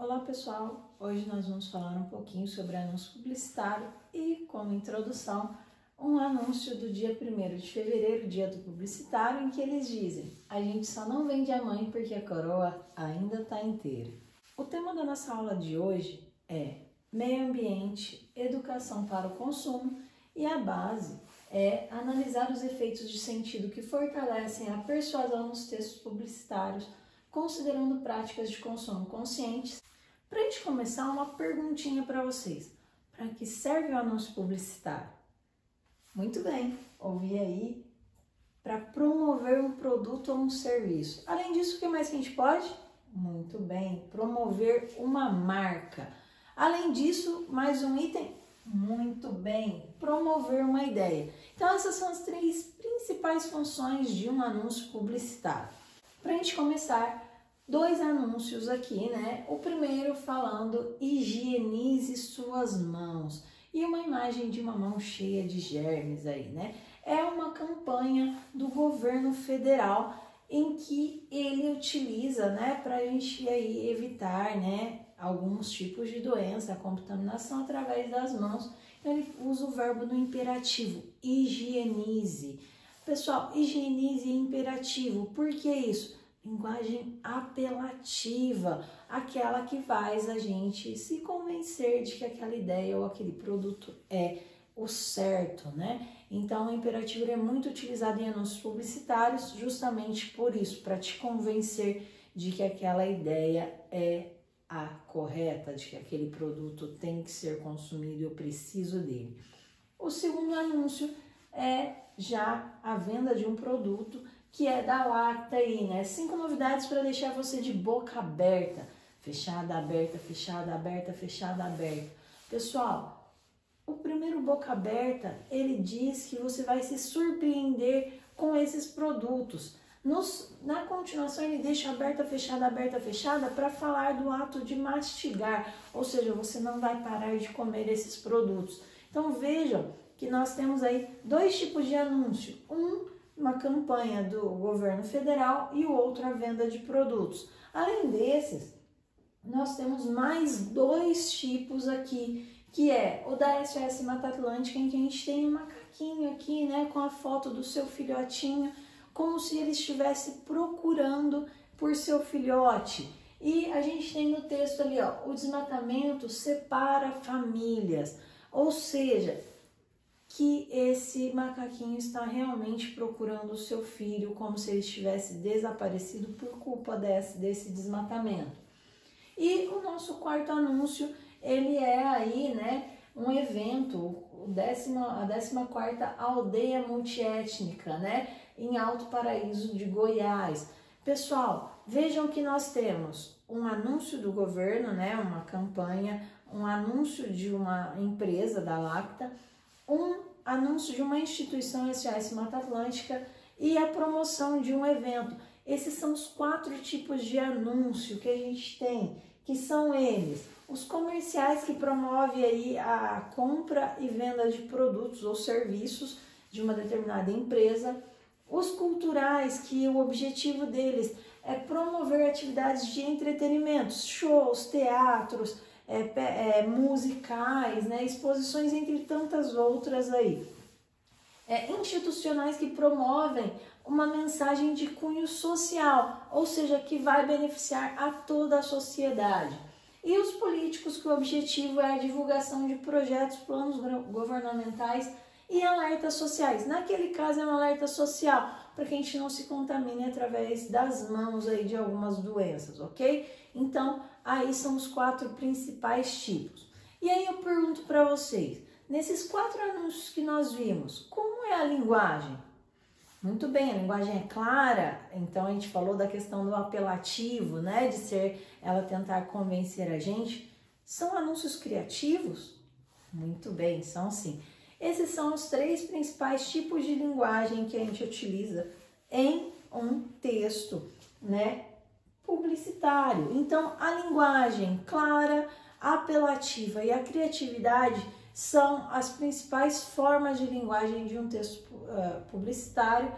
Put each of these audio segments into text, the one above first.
Olá pessoal, hoje nós vamos falar um pouquinho sobre anúncio publicitário e, como introdução, um anúncio do dia 1º de fevereiro, dia do publicitário, em que eles dizem: a gente só não vende a mãe porque a coroa ainda está inteira. O tema da nossa aula de hoje é meio ambiente, educação para o consumo, e a base é analisar os efeitos de sentido que fortalecem a persuasão nos textos publicitários, considerando práticas de consumo conscientes. Para a gente começar, uma perguntinha para vocês: para que serve o anúncio publicitário? Muito bem, ouvi aí, para promover um produto ou um serviço. Além disso, o que mais que a gente pode? Muito bem, promover uma marca. Além disso, mais um item? Muito bem, promover uma ideia. Então, essas são as 3 principais funções de um anúncio publicitário. Para a gente começar, 2 anúncios aqui, né? O primeiro falando: higienize suas mãos. E uma imagem de uma mão cheia de germes aí, né? É uma campanha do governo federal em que ele utiliza, né, para a gente aí evitar, né, alguns tipos de doença, a contaminação através das mãos. Então, ele usa o verbo no imperativo: higienize. Pessoal, higienize é imperativo. Por que isso? Linguagem apelativa, aquela que faz a gente se convencer de que aquela ideia ou aquele produto é o certo, né? Então, o imperativo é muito utilizado em anúncios publicitários justamente por isso, para te convencer de que aquela ideia é a correta, de que aquele produto tem que ser consumido e eu preciso dele. O segundo anúncio é já a venda de um produto, que é da Lacta aí, né? 5 novidades para deixar você de boca aberta. Fechada, aberta, fechada, aberta, fechada, aberta. Pessoal, o primeiro boca aberta, ele diz que você vai se surpreender com esses produtos. Na continuação, ele deixa aberta, fechada para falar do ato de mastigar, ou seja, você não vai parar de comer esses produtos. Então vejam que nós temos aí 2 tipos de anúncio: uma campanha do governo federal e o outro a venda de produtos. Além desses, nós temos mais 2 tipos aqui, que é o da SOS Mata Atlântica, em que a gente tem um macaquinho aqui, né, com a foto do seu filhotinho, como se ele estivesse procurando por seu filhote. E a gente tem no texto ali, ó: o desmatamento separa famílias, ou seja, que esse macaquinho está realmente procurando o seu filho, como se ele estivesse desaparecido por culpa desse desmatamento. E o nosso 4º anúncio, ele é aí, né, um evento, a 14ª Aldeia Multiétnica, né, em Alto Paraíso de Goiás. Pessoal, vejam que nós temos um anúncio do governo, né, uma campanha, um anúncio de uma empresa da Lacta, um anúncio de uma instituição SOS Mata Atlântica e a promoção de um evento. Esses são os 4 tipos de anúncio que a gente tem, que são eles: os comerciais, que promovem aí a compra e venda de produtos ou serviços de uma determinada empresa; os culturais, que o objetivo deles é promover atividades de entretenimento, shows, teatros, musicais, né, exposições, entre tantas outras aí. Institucionais, que promovem uma mensagem de cunho social, ou seja, que vai beneficiar a toda a sociedade. E os políticos, que o objetivo é a divulgação de projetos, planos governamentais e alertas sociais. Naquele caso é um alerta social, para que a gente não se contamine através das mãos aí de algumas doenças, ok? Então, aí são os 4 principais tipos. E aí eu pergunto para vocês, nesses 4 anúncios que nós vimos, como é a linguagem? Muito bem, a linguagem é clara. Então, a gente falou da questão do apelativo, né, de ser ela tentar convencer a gente. São anúncios criativos? Muito bem, são sim. Esses são os 3 principais tipos de linguagem que a gente utiliza em um texto, né, publicitário. Então, a linguagem clara, apelativa e a criatividade são as principais formas de linguagem de um texto publicitário,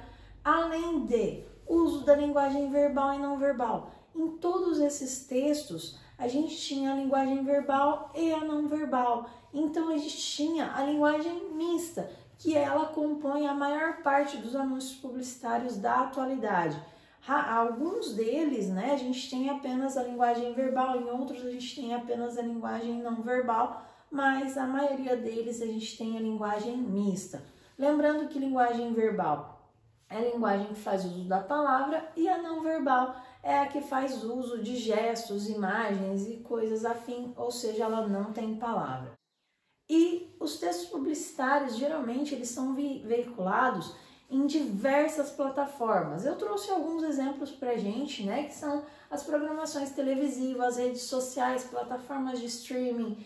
além de uso da linguagem verbal e não verbal. Em todos esses textos, a gente tinha a linguagem verbal e a não verbal. Então a gente tinha a linguagem mista, que ela compõe a maior parte dos anúncios publicitários da atualidade. Alguns deles, né, a gente tem apenas a linguagem verbal, em outros a gente tem apenas a linguagem não verbal, mas a maioria deles a gente tem a linguagem mista. Lembrando que linguagem verbal é a linguagem que faz uso da palavra e a não verbal é a que faz uso de gestos, imagens e coisas afim, ou seja, ela não tem palavra. E os textos publicitários, geralmente, eles são veiculados em diversas plataformas. Eu trouxe alguns exemplos pra gente, né, que são as programações televisivas, redes sociais, plataformas de streaming,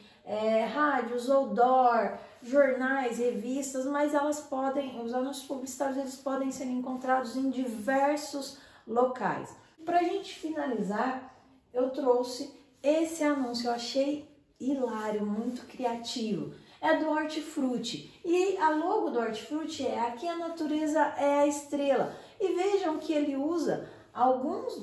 rádios, outdoor, jornais, revistas, mas os anúncios publicitários eles podem ser encontrados em diversos locais. Para a gente finalizar, eu trouxe esse anúncio, eu achei hilário, muito criativo. É do Hortifruti e a logo do Hortifruti é aqui a natureza é a estrela. E vejam que ele usa alguns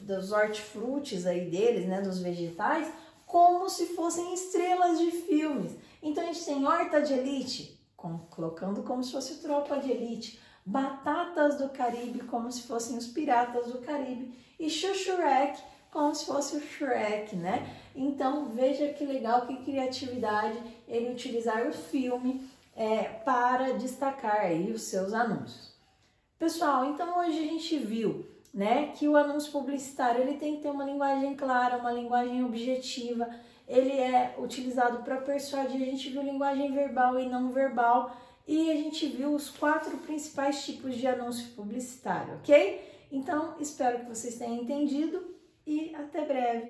dos hortifrutis aí deles, né, dos vegetais, como se fossem estrelas de filmes. Então a gente tem Horta de Elite, colocando como se fosse Tropa de Elite, Batatas do Caribe, como se fossem os Piratas do Caribe, e Shrek, como se fosse o Shrek, né? Então veja que legal, que criatividade ele utilizar o filme para destacar aí os seus anúncios. Pessoal, então hoje a gente viu, né, que o anúncio publicitário ele tem que ter uma linguagem clara, uma linguagem objetiva, ele é utilizado para persuadir, a gente viu linguagem verbal e não verbal, e a gente viu os 4 principais tipos de anúncio publicitário, ok? Então, espero que vocês tenham entendido e até breve!